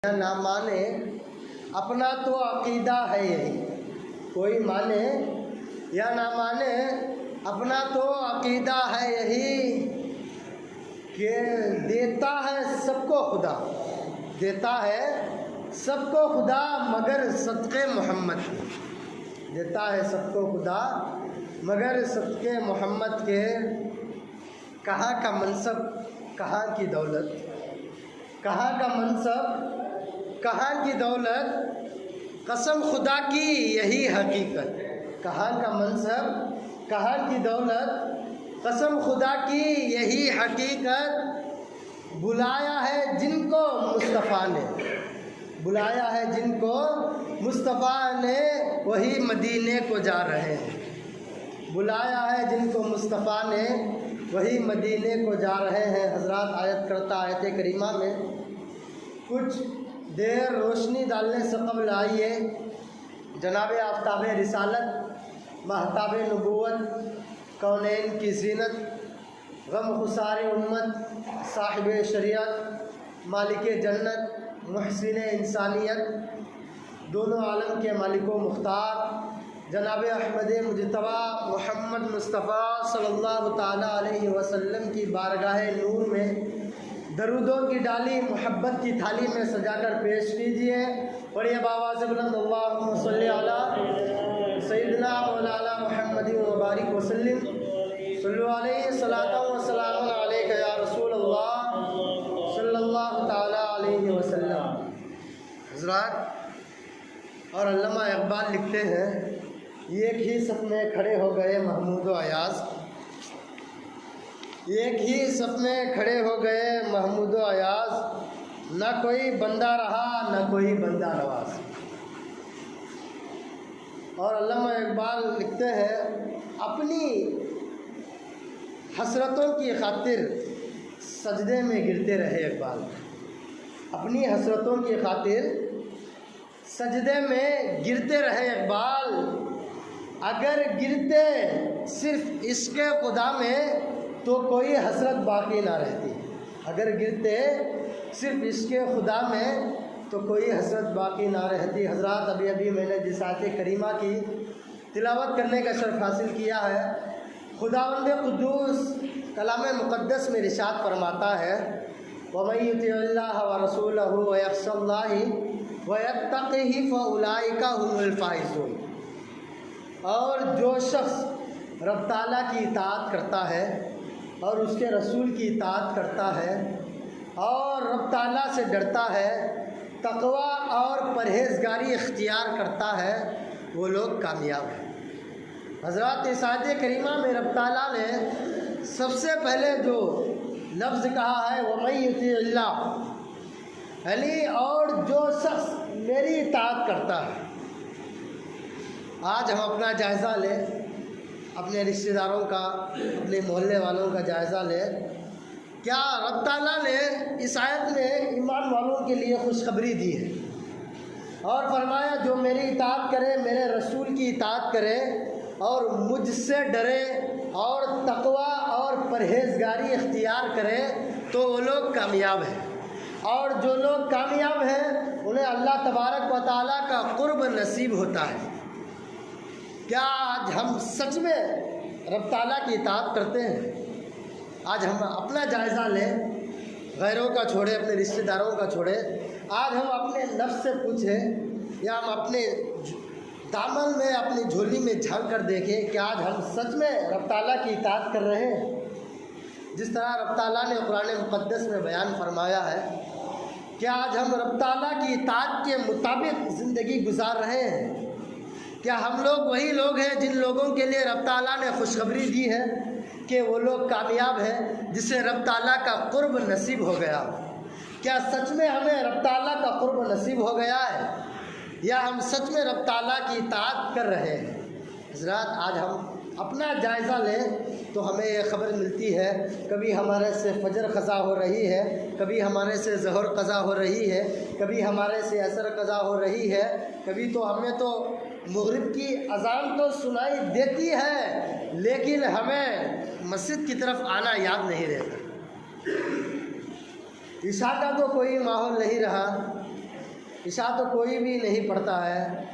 یا نہ مانے اپنا تو عقیدہ ہے یہی، کوئی مانے یا نہ مانے اپنا تو عقیدہ ہے یہی کہ دیتا ہے سب کو خدا، دیتا ہے سب کو خدا مگر صدقے محمد کے، دیتا ہے سب کو خدا مگر صدقے محمد کے۔ کہاں کا منصب کہاں کی دولت، کہاں کا منصب کہاں کی دولت، قسم خدا کی یہی حقیقت، کہاں کا منصب کہاں کی دولت، قسم خدا کی یہی حقیقت۔ بلایا ہے جن کو مصطفیٰ نے، بلایا ہے جن کو مصطفیٰ نے وہی مدینے کو جا رہے ہیں، بلایا ہے جن کو مصطفیٰ نے وہی مدینے کو جا رہے ہیں۔ حضرات آیت کرتا آیت کریمہ میں کچھ دیر روشنی ڈالنے سے قبل آئیے جناب آفتاب رسالت، مہتاب نبوت، کونین کی زینت، غم خسار امت، صاحب شریعت، مالک جنت، محسن انسانیت، دونوں عالم کے مالک و مختار جناب احمد مجتبی محمد مصطفیٰ صلی اللہ تعالیٰ علیہ وسلم کی بارگاہ نور میں درودوں کی ڈالی محبت کی تھالی میں سجا کر پیش کیجیے۔ پڑھیے بآواز بلند اللہم صلی علی سیدنا مولانا محمد مبارک وسلم، صلو علیہ صلاۃ و سلام علیک یا رسول اللہ صلی اللہ تعالیٰ علیہ وسلم۔ حضرات اور علامہ اقبال لکھتے ہیں، ایک ہی صف میں کھڑے ہو گئے محمود و ایاز، ایک ہی صف میں کھڑے ہو گئے محمود و ایاز، نہ کوئی بندہ رہا نہ کوئی بندہ نواز۔ اور علامہ اقبال لکھتے ہیں، اپنی حسرتوں کی خاطر سجدے میں گرتے رہے اقبال، اپنی حسرتوں کی خاطر سجدے میں گرتے رہے اقبال۔ اگر گرتے صرف عشق خدا میں تو کوئی حسرت باقی نہ رہتی، اگر گرتے صرف عشق خدا میں تو کوئی حسرت باقی نہ رہتی۔ حضرات ابھی میں نے جس آیت کریمہ کی تلاوت کرنے کا شرف حاصل کیا ہے، خداوند قدوس کلام مقدس میں ارشاد فرماتا ہے، وَمَن يُطِعِ اللَّهَ وَرَسُولَهُ وَيَخْشَ اللَّهَ وَيَتَّقِهِ فَأُولَٰئِكَ هُمُ الْفَائِزُونَ۔ اور جو شخص رب تعالیٰ کی اطاعت کرتا ہے اور اس کے رسول کی اطاعت کرتا ہے اور رب تعالیٰ سے ڈرتا ہے، تقوی اور پرہیزگاری اختیار کرتا ہے، وہ لوگ کامیاب ہیں۔ حضرات اس آیت کریمہ میں رب تعالیٰ نے سب سے پہلے جو لفظ کہا ہے وَمَن يُطِعِ اللَّهَ، یعنی اور جو شخص میری اطاعت کرتا ہے۔ آج ہم اپنا جائزہ لیں، اپنے رشتہ داروں کا، اپنے محلے والوں کا جائزہ لیں، کیا رب تعالیٰ نے اس آیت میں ایمان والوں کے لیے خوشخبری دی ہے اور فرمایا جو میری اطاعت کرے، میرے رسول کی اطاعت کرے اور مجھ سے ڈرے اور تقوی اور پرہیزگاری اختیار کرے تو وہ لوگ کامیاب ہیں، اور جو لوگ کامیاب ہیں انہیں اللہ تبارک و تعالیٰ کا قرب نصیب ہوتا ہے۔ کیا آج ہم سچ میں رب تعالیٰ کی اطاعت کرتے ہیں؟ آج ہم اپنا جائزہ لیں، غیروں کا چھوڑے، اپنے رشتہ داروں کا چھوڑے، آج ہم اپنے نفس سے پوچھیں یا ہم اپنے دامن میں، اپنی جھولی میں جھانک کر دیکھیں کہ آج ہم سچ میں رب تعالیٰ کی اطاعت کر رہے ہیں؟ جس طرح رب تعالیٰ نے قرآن مقدس میں بیان فرمایا ہے کہ آج ہم رب تعالیٰ کی اطاعت کے مطابق زندگی گزار رہے ہیں؟ کیا ہم لوگ وہی لوگ ہیں جن لوگوں کے لیے رب تعالیٰ نے خوشخبری دی ہے کہ وہ لوگ کامیاب ہیں، جسے رب تعالیٰ کا قرب نصیب ہو گیا؟ کیا سچ میں ہمیں رب تعالیٰ کا قرب نصیب ہو گیا ہے یا ہم سچ میں رب تعالیٰ کی اطاعت کر رہے ہیں؟ حضرات آج ہم اپنا جائزہ لیں تو ہمیں یہ خبر ملتی ہے، کبھی ہمارے سے فجر قضا ہو رہی ہے، کبھی ہمارے سے ظہر قضا ہو رہی ہے، کبھی ہمارے سے عصر قضا ہو رہی ہے، کبھی تو ہمیں تو مغرب کی اذان تو سنائی دیتی ہے لیکن ہمیں مسجد کی طرف آنا یاد نہیں رہتا، عشاء کا تو کوئی ماحول نہیں رہا، عشاء تو کوئی بھی نہیں پڑھتا ہے،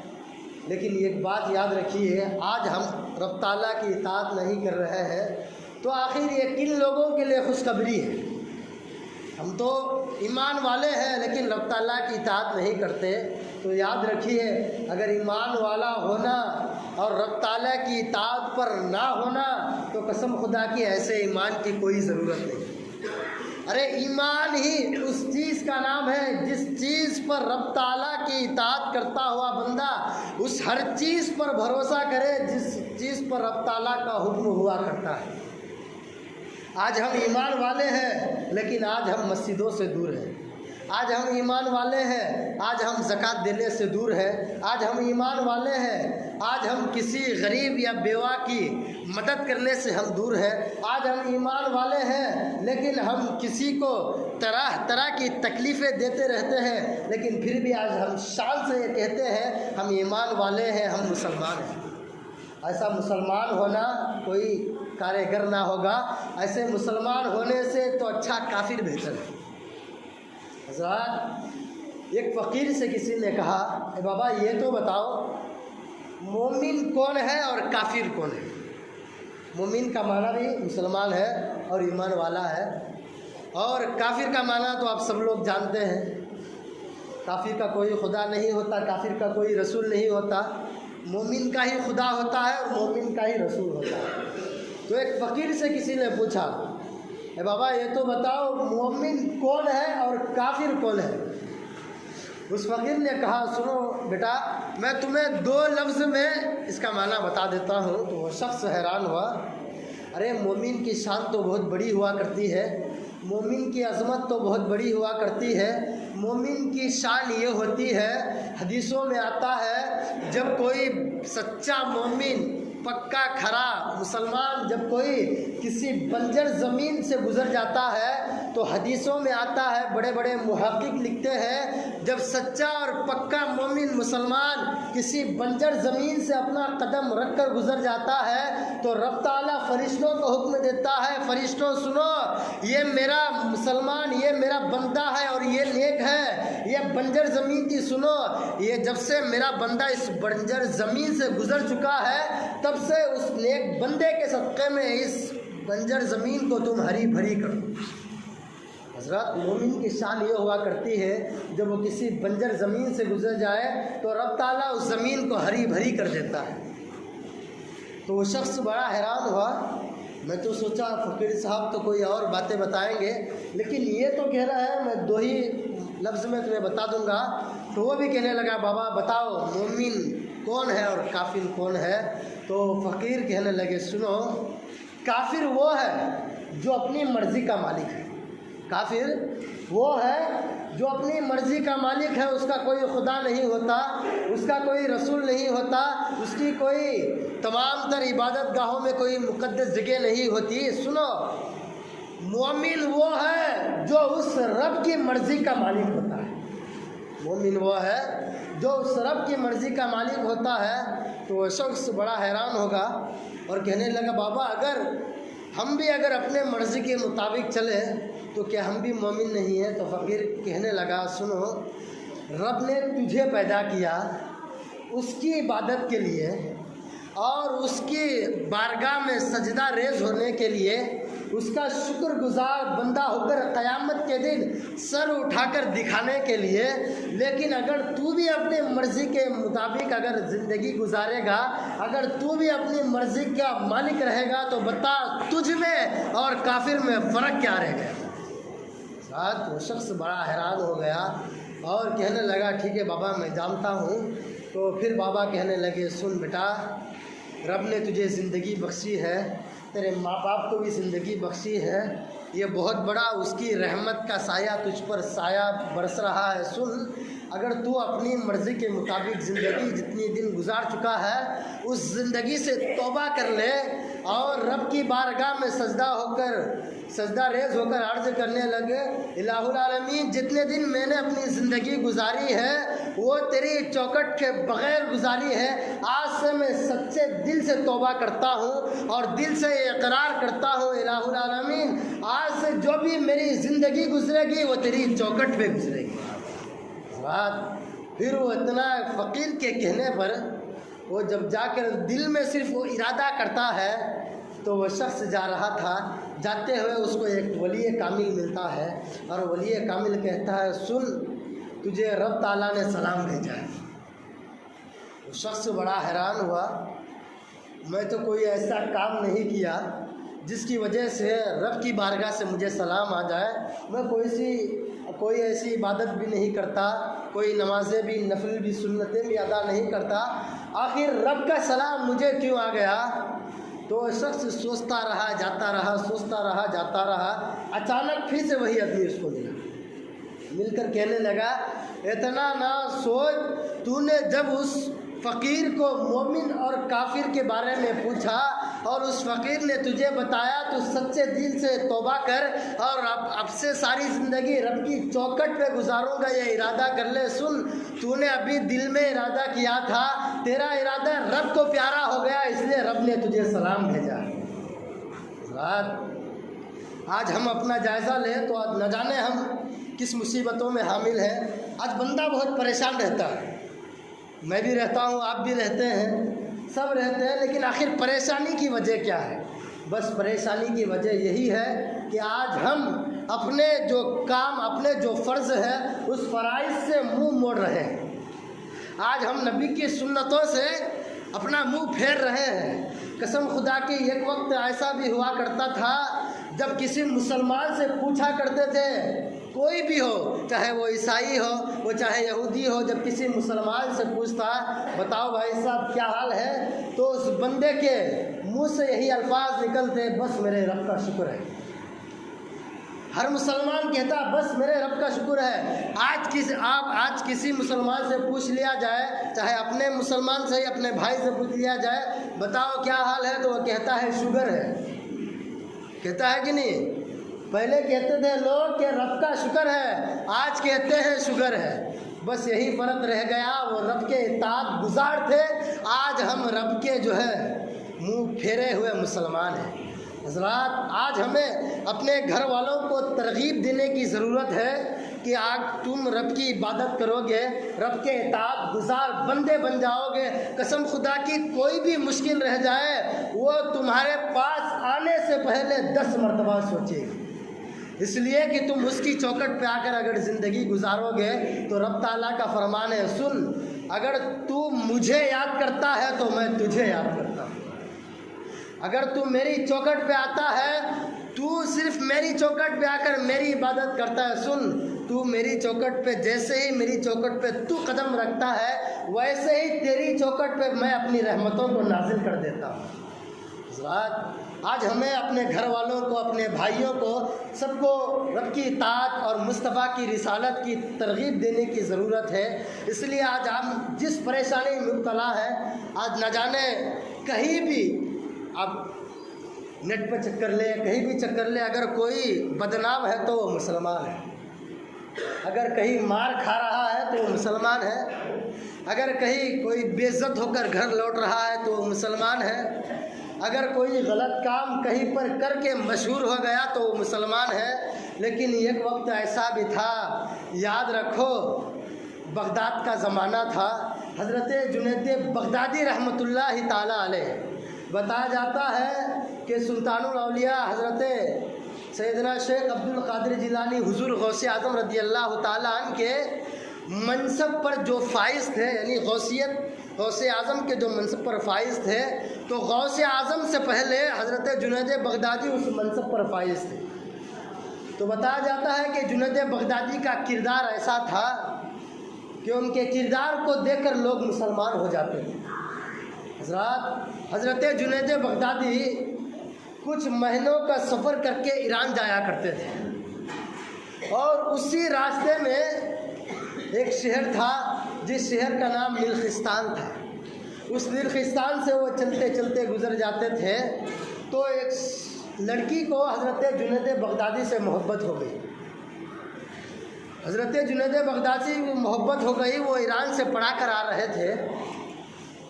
لیکن ایک بات یاد رکھیے، آج ہم رب تعالیٰ کی اطاعت نہیں کر رہے ہیں تو آخر یہ کن لوگوں کے لیے خوشخبری ہے؟ ہم تو ایمان والے ہیں لیکن رب تعالیٰ کی اطاعت نہیں کرتے، تو یاد رکھیے اگر ایمان والا ہونا اور رب تعالیٰ کی اطاعت پر نہ ہونا تو قسم خدا کی ایسے ایمان کی کوئی ضرورت نہیں۔ ارے ایمان ہی اس چیز کا نام ہے جس چیز پر رب تعالیٰ کی اطاعت کرتا ہوا بندہ اس ہر چیز پر بھروسہ کرے جس چیز پر رب تعالیٰ کا حکم ہوا کرتا ہے۔ آج ہم ایمان والے ہیں لیکن آج ہم مسجدوں سے دور ہیں، آج ہم ایمان والے ہیں آج ہم زکوٰۃ دینے سے دور ہیں، آج ہم ایمان والے ہیں آج ہم کسی غریب یا بیوہ کی مدد کرنے سے ہم دور ہیں، آج ہم ایمان والے ہیں لیکن ہم کسی کو طرح طرح کی تکلیفیں دیتے رہتے ہیں، لیکن پھر بھی آج ہم شان سے یہ کہتے ہیں ہم ایمان والے ہیں، ہم مسلمان ہیں۔ ایسا مسلمان ہونا کوئی کارگر نہ ہوگا، ایسے مسلمان ہونے سے تو اچھا کافر بہتر ہے۔ حضرات، ایک فقیر سے کسی نے کہا اے بابا یہ تو بتاؤ مومن کون ہے اور کافر کون ہے؟ مومن کا معنی بھی مسلمان ہے اور ایمان والا ہے، اور کافر کا معنی تو آپ سب لوگ جانتے ہیں، کافر کا کوئی خدا نہیں ہوتا، کافر کا کوئی رسول نہیں ہوتا، مومن کا ہی خدا ہوتا ہے اور مومن کا ہی رسول ہوتا ہے۔ تو ایک فقیر سے کسی نے پوچھا اے بابا یہ تو بتاؤ مومن کون ہے اور کافر کون ہے؟ اس فقیر نے کہا سنو بیٹا میں تمہیں 2 لفظ میں اس کا معنی بتا دیتا ہوں۔ تو وہ شخص حیران ہوا، ارے مومن کی شان تو بہت بڑی ہوا کرتی ہے، مومن کی عظمت تو بہت بڑی ہوا کرتی ہے، مومن کی شان یہ ہوتی ہے، حدیثوں میں آتا ہے جب کوئی سچا مومن پکا کھرا مسلمان جب کوئی کسی بنجر زمین سے گزر جاتا ہے تو حدیثوں میں آتا ہے، بڑے بڑے محقق لکھتے ہیں جب سچا اور پکا مومن مسلمان کسی بنجر زمین سے اپنا قدم رکھ کر گزر جاتا ہے تو رب تعالیٰ فرشتوں کو حکم دیتا ہے فرشتوں سنو یہ میرا مسلمان یہ میرا بندہ ہے اور یہ نیک ہے، یہ بنجر زمین کی سنو یہ جب سے میرا بندہ اس بنجر زمین سے گزر چکا ہے تب سے اس نیک بندے کے صدقے میں اس بنجر زمین کو تم ہری بھری کرو۔ حضرات مومن کی شان یہ ہوا کرتی ہے جب وہ کسی بنجر زمین سے گزر جائے تو رب تعالیٰ اس زمین کو ہری بھری کر دیتا ہے۔ تو وہ شخص بڑا حیران ہوا، میں تو سوچا فقیر صاحب تو کوئی اور باتیں بتائیں گے لیکن یہ تو کہہ رہا ہے میں 2 ہی لفظ میں تمہیں بتا دوں گا۔ تو وہ بھی کہنے لگا بابا بتاؤ مومن کون ہے اور کافر کون ہے؟ تو فقیر کہنے لگے سنو کافر وہ ہے جو اپنی مرضی کا مالک ہے، کافر وہ ہے جو اپنی مرضی کا مالک ہے، اس کا کوئی خدا نہیں ہوتا، اس کا کوئی رسول نہیں ہوتا، اس کی کوئی تمام تر عبادت گاہوں میں کوئی مقدس جگہ نہیں ہوتی۔ سنو مومن وہ ہے جو اس رب کی مرضی کا مالک ہوتا ہے، مومن وہ ہے جو اس رب کی مرضی کا مالک ہوتا ہے۔ تو وہ شخص بڑا حیران ہوگا اور کہنے لگا بابا ہم بھی اگر اپنے مرضی کے مطابق چلیں تو کیا ہم بھی مومن نہیں ہیں؟ تو فقیر کہنے لگا سنو رب نے تجھے پیدا کیا اس کی عبادت کے لیے اور اس کی بارگاہ میں سجدہ ریز ہونے کے لیے، اس کا شکر گزار بندہ ہو کر قیامت کے دن سر اٹھا کر دکھانے کے لیے، لیکن اگر تو بھی اپنی مرضی کے مطابق اگر زندگی گزارے گا، اگر تو بھی اپنی مرضی کا مالک رہے گا تو بتا تجھ میں اور کافر میں فرق کیا رہ گیا؟ ساتھ وہ شخص بڑا حیران ہو گیا اور کہنے لگا ٹھیک ہے بابا میں جانتا ہوں۔ تو پھر بابا کہنے لگے سن بیٹا رب نے تجھے زندگی بخشی ہے، تیرے ماں باپ کو بھی زندگی بخشی ہے، یہ بہت بڑا اس کی رحمت کا سایہ تجھ پر سایہ برس رہا ہے۔ سن اگر تو اپنی مرضی کے مطابق زندگی جتنی دن گزار چکا ہے اس زندگی سے توبہ کر لے اور رب کی بارگاہ میں سجدہ ریز ہو کر عرض کرنے لگے الہ العالمین جتنے دن میں نے اپنی زندگی گزاری ہے وہ تیری چوکٹ کے بغیر گزاری ہے، آج سے میں سچے دل سے توبہ کرتا ہوں اور دل سے اقرار کرتا ہوں الہ العالمین آج سے جو بھی میری زندگی گزرے گی وہ تیری چوکٹ پہ گزرے گی۔ پھر وہ اتنا فقیر کے کہنے پر وہ جب جا کر دل میں صرف وہ ارادہ کرتا ہے تو وہ شخص جا رہا تھا، جاتے ہوئے اس کو ایک ولی کامل ملتا ہے اور ولی کامل کہتا ہے سن تجھے رب تعالیٰ نے سلام بھیجا ہے۔ وہ شخص بڑا حیران ہوا، میں تو کوئی ایسا کام نہیں کیا جس کی وجہ سے رب کی بارگاہ سے مجھے سلام آ جائے، میں کوئی ایسی عبادت بھی نہیں کرتا، کوئی نمازیں بھی، نفل بھی، سنتیں بھی ادا نہیں کرتا، آخر رب کا سلام مجھے کیوں آ گیا؟ تو وہ شخص سوچتا رہا جاتا رہا، سوچتا رہا جاتا رہا، اچانک پھر سے وہی آدمی اس کو مل کر کہنے لگا اتنا نہ سوچ، تو نے جب اس فقیر کو مومن اور کافر کے بارے میں پوچھا اور اس فقیر نے تجھے بتایا تو سچے دل سے توبہ کر اور اب سے ساری زندگی رب کی چوکھٹ پہ گزاروں گا یہ ارادہ کر لے۔ سن تو نے ابھی دل میں ارادہ کیا تھا، تیرا ارادہ رب کو پیارا ہو گیا، اس لیے رب نے تجھے سلام بھیجا۔ آج ہم اپنا جائزہ لیں تو آج نہ جانے ہم کس مصیبتوں میں حامل ہیں۔ آج بندہ بہت پریشان رہتا ہے، میں بھی رہتا ہوں، آپ بھی رہتے ہیں، سب رہتے ہیں، لیکن آخر پریشانی کی وجہ کیا ہے؟ بس پریشانی کی وجہ یہی ہے کہ آج ہم اپنے جو کام، اپنے جو فرض ہے اس فرائض سے منہ موڑ رہے ہیں۔ آج ہم نبی کی سنتوں سے اپنا منہ پھیر رہے ہیں۔ قسم خدا کی ایک وقت ایسا بھی ہوا کرتا تھا جب کسی مسلمان سے پوچھا کرتے تھے، کوئی بھی ہو، چاہے وہ عیسائی ہو، وہ چاہے یہودی ہو، جب کسی مسلمان سے پوچھتا بتاؤ بھائی صاحب کیا حال ہے، تو اس بندے کے منہ سے یہی الفاظ نکلتے بس میرے رب کا شکر ہے۔ ہر مسلمان کہتا بس میرے رب کا شکر ہے۔ آج کسی مسلمان سے پوچھ لیا جائے، چاہے اپنے مسلمان سے ہی اپنے بھائی سے پوچھ لیا جائے بتاؤ کیا حال ہے، تو وہ کہتا ہے شوگر ہے، کہتا ہے کہ نہیں؟ پہلے کہتے تھے لوگ کہ رب کا شکر ہے، آج کہتے ہیں شوگر ہے۔ بس یہی فرق رہ گیا، وہ رب کے اطاعت گزار تھے، آج ہم رب کے جو ہے منہ پھیرے ہوئے مسلمان ہیں۔ حضرات آج ہمیں اپنے گھر والوں کو ترغیب دینے کی ضرورت ہے کہ آج تم رب کی عبادت کرو گے، رب کے اطاعت گزار بندے بن جاؤ گے۔ قسم خدا کی کوئی بھی مشکل رہ جائے وہ تمہارے پاس آنے سے پہلے 10 مرتبہ سوچے گی، اس لیے کہ تم اس کی چوکھٹ پہ آ کر اگر زندگی گزارو گے تو رب تعالیٰ کا فرمان ہے سن اگر تو مجھے یاد کرتا ہے تو میں تجھے یاد کرتا ہوں، اگر تو میری چوکھٹ پہ آتا ہے، تو صرف میری چوکھٹ پہ آ کر میری عبادت کرتا ہے، سن تو میری چوکھٹ پہ جیسے ہی میری چوکھٹ پہ تو قدم رکھتا ہے ویسے ہی تیری چوکھٹ پہ میں اپنی رحمتوں کو نازل کر دیتا ہوں۔ حضرات آج ہمیں اپنے گھر والوں کو، اپنے بھائیوں کو، سب کو رب کی اطاعت اور مصطفیٰ کی رسالت کی ترغیب دینے کی ضرورت ہے۔ اس لیے آج ہم جس پریشانی میں مبتلا ہے، آج نہ جانے کہیں بھی آپ نیٹ پہ چکر لیں، کہیں بھی چکر لیں، اگر کوئی بدنام ہے تو وہ مسلمان ہے، اگر کہیں مار کھا رہا ہے تو وہ مسلمان ہے، اگر کہیں کوئی بے عزت ہو کر گھر لوٹ رہا ہے تو وہ مسلمان ہے، اگر کوئی غلط کام کہیں پر کر کے مشہور ہو گیا تو وہ مسلمان ہے۔ لیکن ایک وقت ایسا بھی تھا، یاد رکھو بغداد کا زمانہ تھا، حضرت جنید بغدادی رحمۃ اللہ تعالیٰ علیہ، بتایا جاتا ہے کہ سلطان الاولیاء حضرت سیدنا شیخ عبد القادر جیلانی حضور غوث اعظم رضی اللہ تعالیٰ عنہ کے منصب پر جو فائز تھے، یعنی غوث اعظم کے جو منصب پر فائز تھے، تو غوث اعظم سے پہلے حضرت جنید بغدادی اس منصب پر فائز تھے۔ تو بتایا جاتا ہے کہ جنید بغدادی کا کردار ایسا تھا کہ ان کے کردار کو دیکھ کر لوگ مسلمان ہو جاتے تھے۔ حضرت جنید بغدادی کچھ مہینوں کا سفر کر کے ایران جایا کرتے تھے، اور اسی راستے میں ایک شہر تھا جس شہر کا نام نیلخستان تھا۔ اس نیلخستان سے وہ چلتے چلتے گزر جاتے تھے تو ایک لڑکی کو حضرت جنید بغدادی سے محبت ہو گئی۔ حضرت جنید بغدادی محبت ہو گئی، وہ ایران سے پڑھا کر آ رہے تھے،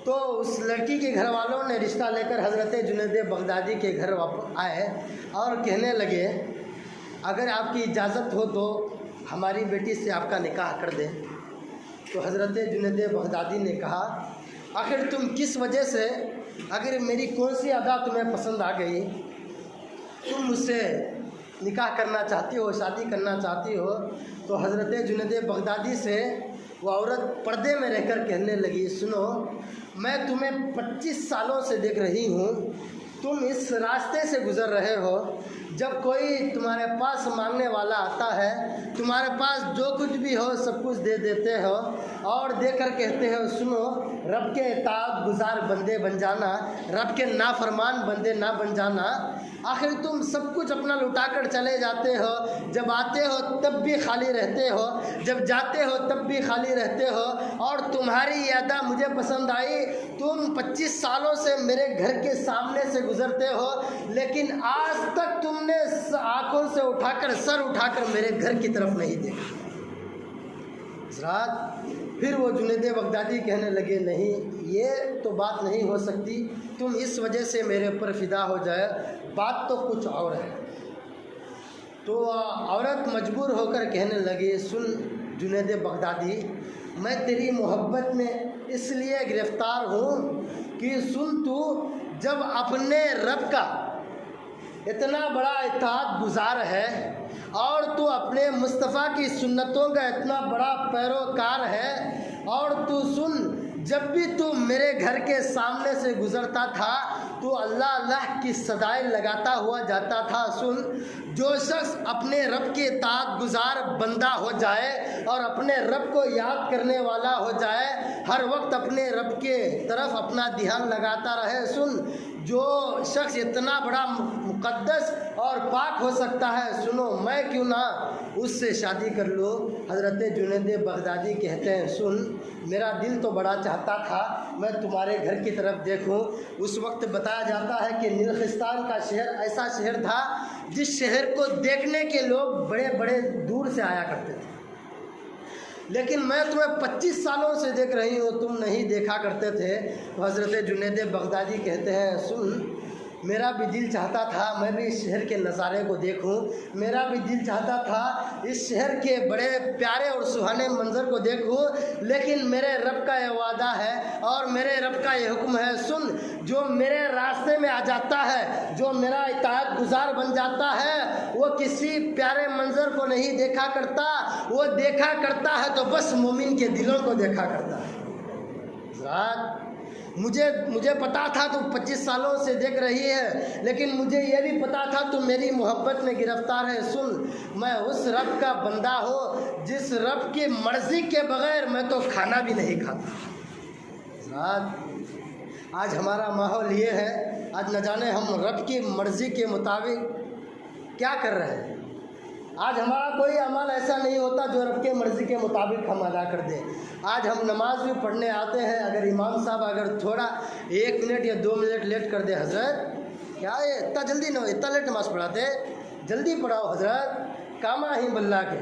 تو اس لڑکی کے گھر والوں نے رشتہ لے کر حضرت جنید بغدادی کے گھر آئے اور کہنے لگے اگر آپ کی اجازت ہو تو ہماری بیٹی سے آپ کا نکاح کر دیں۔ تو حضرت جنید بغدادی نے کہا آخر تم کس وجہ سے، اگر میری کون سی ادا تمہیں پسند آ گئی، تم مجھ سے نکاح کرنا چاہتی ہو، شادی کرنا چاہتی ہو؟ تو حضرت جنید بغدادی سے وہ عورت پردے میں رہ کر کہنے لگی سنو، میں تمہیں 25 سالوں سے دیکھ رہی ہوں، تم اس راستے سے گزر رہے ہو، جب کوئی تمہارے پاس مانگنے والا آتا ہے تمہارے پاس جو کچھ بھی ہو سب کچھ دے دیتے ہو اور دے کر کہتے ہو سنو رب کے اطاعت گزار بندے بن جانا، رب کے نافرمان بندے نہ بن جانا۔ آخر تم سب کچھ اپنا لٹا کر چلے جاتے ہو، جب آتے ہو تب بھی خالی رہتے ہو، جب جاتے ہو تب بھی خالی رہتے ہو، اور تمہاری یہ ادا مجھے پسند آئی، تم 25 سالوں سے میرے گھر کے سامنے سے گزرتے ہو لیکن آج تک تم نے آنکھوں سے اٹھا کر سر اٹھا کر میرے گھر کی طرف نہیں دیکھا۔ حضرات پھر وہ جنید بغدادی کہنے لگے نہیں، یہ تو بات نہیں ہو سکتی، تم اس وجہ سے میرے اوپر فدا ہو جائے، بات تو کچھ اور ہے۔ تو عورت مجبور ہو کر کہنے لگی سن جنید بغدادی، میں تیری محبت میں اس لیے گرفتار ہوں کہ سن تو جب اپنے رب کا اتنا بڑا اطاعت گزار ہے اور تو اپنے مصطفیٰ کی سنتوں کا اتنا بڑا پیروکار ہے، اور تو سن جب بھی تو میرے گھر کے سامنے سے گزرتا تھا تو اللہ اللہ کی صدائیں لگاتا ہوا جاتا تھا۔ سن جو شخص اپنے رب کے اطاعت گزار بندہ ہو جائے اور اپنے رب کو یاد کرنے والا ہو جائے، ہر وقت اپنے رب کے طرف اپنا دھیان لگاتا رہے، سن جو شخص اتنا بڑا مقدس اور پاک ہو سکتا ہے، سنو میں کیوں نہ اس سے شادی کر لوں۔ حضرت جنید بغدادی کہتے ہیں سن میرا دل تو بڑا چاہتا تھا میں تمہارے گھر کی طرف دیکھوں۔ اس وقت بتایا جاتا ہے کہ نیلخستان کا شہر ایسا شہر تھا جس شہر کو دیکھنے کے لوگ بڑے بڑے دور سے آیا کرتے تھے، لیکن میں تمہیں 25 سالوں سے دیکھ رہی ہوں، تم نہیں دیکھا کرتے تھے۔ تو حضرت جنید بغدادی کہتے ہیں سن میرا بھی دل چاہتا تھا میں بھی اس شہر کے نظارے کو دیکھوں، میرا بھی دل چاہتا تھا اس شہر کے بڑے پیارے اور سہانے منظر کو دیکھوں، لیکن میرے رب کا یہ وعدہ ہے اور میرے رب کا یہ حکم ہے، سن جو میرے راستے میں آ جاتا ہے، جو میرا اطاعت گزار بن جاتا ہے، وہ کسی پیارے منظر کو نہیں دیکھا کرتا، وہ دیکھا کرتا ہے تو بس مومن کے دلوں کو دیکھا کرتا ہے۔ ذات مجھے پتا تھا تو 25 سالوں سے دیکھ رہی ہے، لیکن مجھے یہ بھی پتا تھا تو میری محبت میں گرفتار ہے۔ سن میں اس رب کا بندہ ہوں جس رب کی مرضی کے بغیر میں تو کھانا بھی نہیں کھاتا۔ آج ہمارا ماحول یہ ہے، آج نہ جانے ہم رب کی مرضی کے مطابق کیا کر رہے ہیں۔ آج ہمارا کوئی عمل ایسا نہیں ہوتا جو رب کے مرضی کے مطابق ہم ادا کر دیں۔ آج ہم نماز بھی پڑھنے آتے ہیں، اگر امام صاحب اگر تھوڑا 1 منٹ یا 2 منٹ لیٹ کر دے، حضرت کیا ہے اتنا جلدی نہ اتنا لیٹ نماز پڑھاتے، جلدی پڑھاؤ حضرت، کاما ہی بلّہ کے۔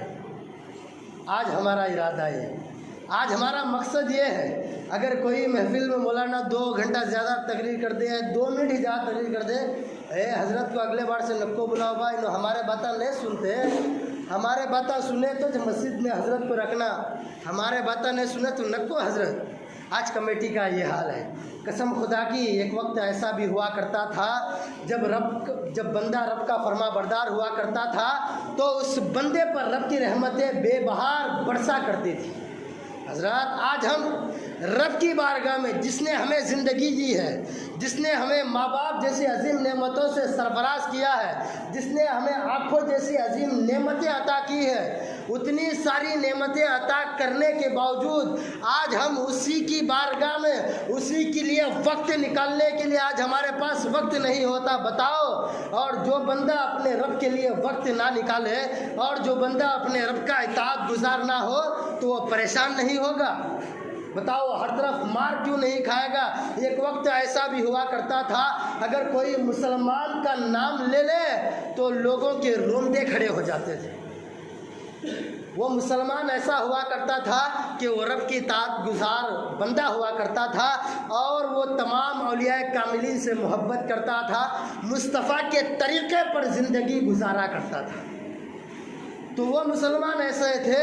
آج ہمارا ارادہ یہ، آج ہمارا مقصد یہ ہے، اگر کوئی محفل میں مولانا 2 گھنٹہ زیادہ تقریر کر دے، 2 منٹ ہی زیادہ تقریر کر دے، اے حضرت کو اگلے بار سے نکو بلاؤ بھائی، ہمارے باتیں نہیں سنتے، ہمارے باتیں سنے تو مسجد میں حضرت کو رکھنا، ہمارے باتیں نہیں سنے تو نکو حضرت۔ آج کمیٹی کا یہ حال ہے۔ قسم خدا کی ایک وقت ایسا بھی ہوا کرتا تھا جب بندہ رب کا فرما بردار ہوا کرتا تھا تو اس بندے پر رب کی رحمتیں بے بہار برسا کرتی تھی۔ حضرات آج ہم رب کی بارگاہ میں جس نے ہمیں زندگی دی ہے، جس نے ہمیں ماں باپ جیسی عظیم نعمتوں سے سرفراز کیا ہے، جس نے ہمیں آنکھوں جیسی عظیم نعمتیں عطا کی ہے، اتنی ساری نعمتیں عطا کرنے کے باوجود آج ہم اسی کی بارگاہ میں اسی کے لیے وقت نکالنے کے لیے آج ہمارے پاس وقت نہیں ہوتا۔ بتاؤ، اور جو بندہ اپنے رب کے لیے وقت نہ نکالے اور جو بندہ اپنے رب کا اطاعت گزار نہ ہو تو وہ پریشان نہیں ہوگا؟ بتاؤ ہر طرف مار کیوں نہیں کھائے گا؟ ایک وقت ایسا بھی ہوا کرتا تھا اگر کوئی مسلمان کا نام لے لے تو لوگوں کے روندے کھڑے ہو جاتے تھے۔ وہ مسلمان ایسا ہوا کرتا تھا کہ وہ رب کی اطاعت گزار بندہ ہوا کرتا تھا اور وہ تمام اولیاء کاملین سے محبت کرتا تھا، مصطفیٰ کے طریقے پر زندگی گزارا کرتا تھا۔ تو وہ مسلمان ایسے تھے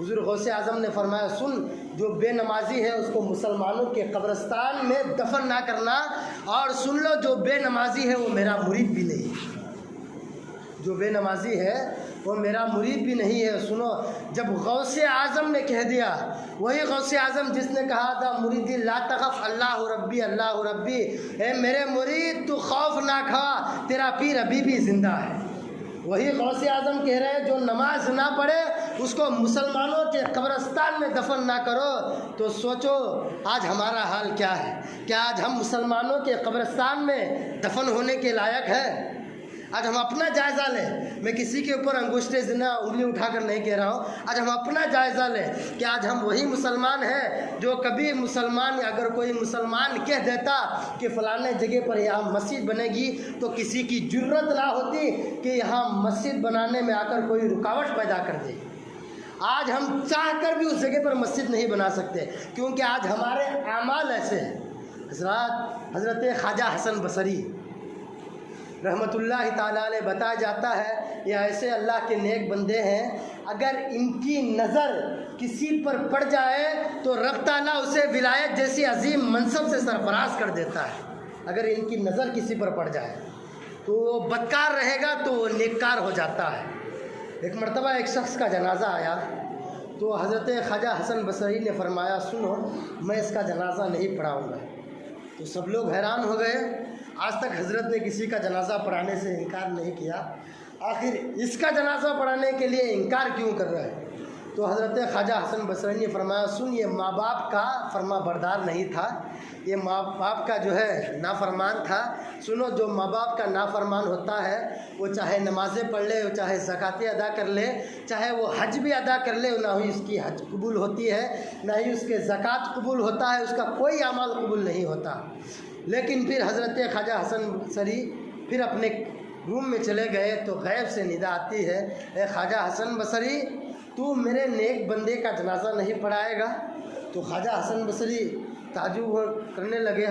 حضور غوث اعظم نے فرمایا سن، جو بے نمازی ہے اس کو مسلمانوں کے قبرستان میں دفن نہ کرنا، اور سن لو جو بے نمازی ہے وہ میرا مرید بھی نہیں، جو بے نمازی ہے وہ میرا مرید بھی نہیں ہے۔ سنو، جب غوث اعظم نے کہہ دیا، وہی غوث اعظم جس نے کہا تھا مرید لا تخف اللہ ربی اللہ ربی، اے میرے مرید تو خوف نہ کھا، تیرا پیر ابھی بھی زندہ ہے، وہی غوث اعظم کہہ رہے ہیں جو نماز نہ پڑھے اس کو مسلمانوں کے قبرستان میں دفن نہ کرو۔ تو سوچو آج ہمارا حال کیا ہے؟ کیا آج ہم مسلمانوں کے قبرستان میں دفن ہونے کے لائق ہیں؟ آج ہم اپنا جائزہ لیں، میں کسی کے اوپر انگشت زنا انگلی اٹھا کر نہیں کہہ رہا ہوں، آج ہم اپنا جائزہ لیں کہ آج ہم وہی مسلمان ہیں جو کبھی مسلمان، اگر کوئی مسلمان کہہ دیتا کہ فلانے جگہ پر یہاں مسجد بنے گی تو کسی کی جرت نہ ہوتی کہ یہاں مسجد بنانے میں آ کر کوئی رکاوٹ پیدا کر دے۔ آج ہم چاہ کر بھی اس جگہ پر مسجد نہیں بنا سکتے، کیونکہ آج ہمارے اعمال ایسے ہیں۔ حضرت خواجہ حسن بصری رحمۃ اللہ تعالیٰ علیہ بتایا جاتا ہے، یہ ایسے اللہ کے نیک بندے ہیں، اگر ان کی نظر کسی پر پڑ جائے تو رب تعالیٰ اسے ولایت جیسی عظیم منصب سے سرفراز کر دیتا ہے۔ اگر ان کی نظر کسی پر پڑ جائے تو وہ بدکار رہے گا تو وہ نیککار ہو جاتا ہے۔ ایک مرتبہ ایک شخص کا جنازہ آیا تو حضرت خواجہ حسن بصری نے فرمایا سنو، میں اس کا جنازہ نہیں پڑھاؤں گا۔ تو سب لوگ حیران ہو گئے، آج تک حضرت نے کسی کا جنازہ پڑھانے سے انکار نہیں کیا، آخر اس کا جنازہ پڑھانے کے لیے انکار کیوں کر رہا ہے؟ تو حضرت خواجہ حسن بصری نے فرمایا سن، یہ ماں باپ کا فرما بردار نہیں تھا، یہ ماں باپ کا جو ہے نافرمان تھا۔ سنو، جو ماں باپ کا نافرمان ہوتا ہے وہ چاہے نمازیں پڑھ لے، وہ چاہے زکاتیں ادا کر لے، چاہے وہ حج بھی ادا کر لے، نہ ہی اس کی حج قبول ہوتی ہے، نہ ہی اس کے زکوٰۃ قبول ہوتا ہے، اس کا کوئی اعمال قبول نہیں ہوتا۔ لیکن پھر حضرت خواجہ حسن بصری پھر اپنے روم میں چلے گئے تو غیب سے ندا آتی ہے، اے خواجہ حسن بصری تو میرے نیک بندے کا جنازہ نہیں پڑھائے گا؟ تو خواجہ حسن بصری تعجب کرنے لگے،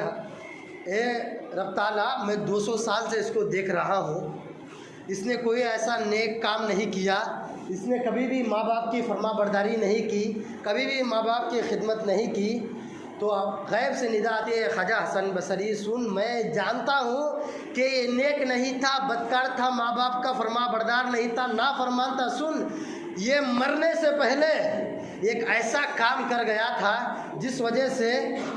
اے رب تعالیٰ میں 200 سال سے اس کو دیکھ رہا ہوں، اس نے کوئی ایسا نیک کام نہیں کیا، اس نے کبھی بھی ماں باپ کی فرما برداری نہیں کی، کبھی بھی ماں باپ کی خدمت نہیں کی۔ تو غیب سے ندا آتی ہے، خواجہ حسن بصری سن، میں جانتا ہوں کہ یہ نیک نہیں تھا، بدکار تھا، ماں باپ کا فرما بردار نہیں تھا، نافرمان تھا، سن یہ مرنے سے پہلے ایک ایسا کام کر گیا تھا جس وجہ سے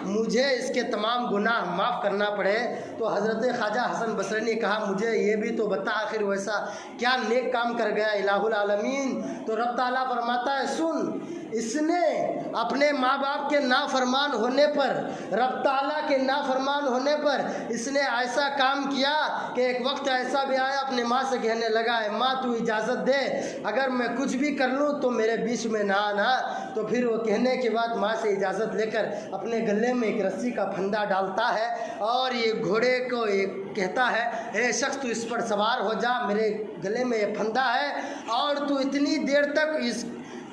مجھے اس کے تمام گناہ معاف کرنا پڑے۔ تو حضرت خواجہ حسن بصری نے کہا مجھے یہ بھی تو بتا آخر ویسا کیا نیک کام کر گیا الہ العالمین؟ تو رب تعالیٰ فرماتا ہے سن، اس نے اپنے ماں باپ کے نافرمان ہونے پر، رب تعالیٰ کے نافرمان ہونے پر اس نے ایسا کام کیا کہ ایک وقت ایسا بھی آیا اپنے ماں سے کہنے لگا ہے ماں تو اجازت دے، اگر میں کچھ بھی کر لوں تو میرے بیچ میں نہ آنا۔ تو پھر وہ کہنے کے بعد ماں سے اجازت لے کر اپنے گلے میں ایک رسی کا پھندا ڈالتا ہے اور یہ گھوڑے کو کہتا ہے اے شخص تو اس پر سوار ہو جا، میرے گلے میں یہ پھندا ہے اور تو اتنی دیر تک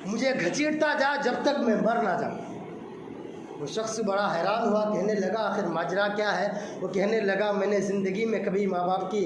مجھے گھچیٹتا جا جب تک میں مر نہ جاؤں۔ وہ شخص بڑا حیران ہوا، کہنے لگا آخر ماجرا کیا ہے؟ وہ کہنے لگا میں نے زندگی میں کبھی ماں باپ کی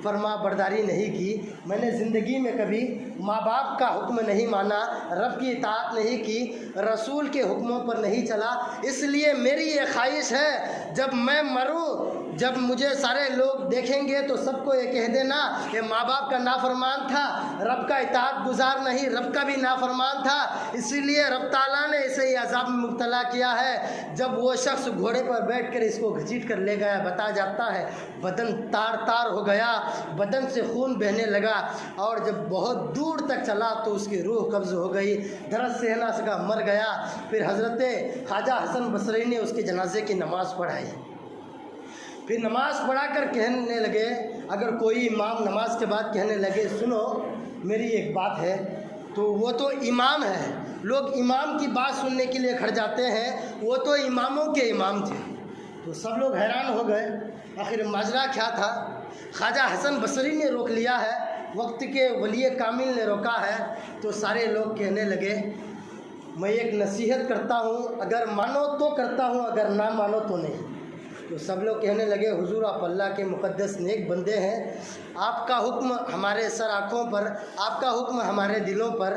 فرما برداری نہیں کی، میں نے زندگی میں کبھی ماں باپ کا حکم نہیں مانا، رب کی اطاعت نہیں کی، رسول کے حکموں پر نہیں چلا، اس لیے میری یہ خواہش ہے جب میں مروں، جب مجھے سارے لوگ دیکھیں گے تو سب کو یہ کہہ دینا کہ ماں باپ کا نافرمان تھا، رب کا اطاعت گزار نہیں، رب کا بھی نافرمان تھا، اسی لیے رب تعالیٰ نے اسے یہ عذاب میں مبتلا کیا ہے۔ جب وہ شخص گھوڑے پر بیٹھ کر اس کو گھسیٹ کر لے گیا، بتایا جاتا ہے بدن تار تار ہو گیا، بدن سے خون بہنے لگا، اور جب بہت دور تک چلا تو اس کی روح قبض ہو گئی، درد سہ نہ سکا، مر گیا۔ پھر حضرت خواجہ حسن بصری نے اس کے جنازے کی نماز پڑھائی، پھر نماز پڑھا کر کہنے لگے، اگر کوئی امام نماز کے بعد کہنے لگے سنو میری ایک بات ہے، تو وہ تو امام ہے، لوگ امام کی بات سننے کے لیے کھڑ جاتے ہیں، وہ تو اماموں کے امام تھے۔ تو سب لوگ حیران ہو گئے، آخر ماجرا کیا تھا؟ خواجہ حسن بصری نے روک لیا ہے، وقت کے ولی کامل نے روکا ہے۔ تو سارے لوگ کہنے لگے میں ایک نصیحت کرتا ہوں، اگر مانو تو کرتا ہوں، اگر نہ مانو تو نہیں۔ تو سب لوگ کہنے لگے حضور آپ اللہ کے مقدس نیک بندے ہیں، آپ کا حکم ہمارے سر آنکھوں پر، آپ کا حکم ہمارے دلوں پر،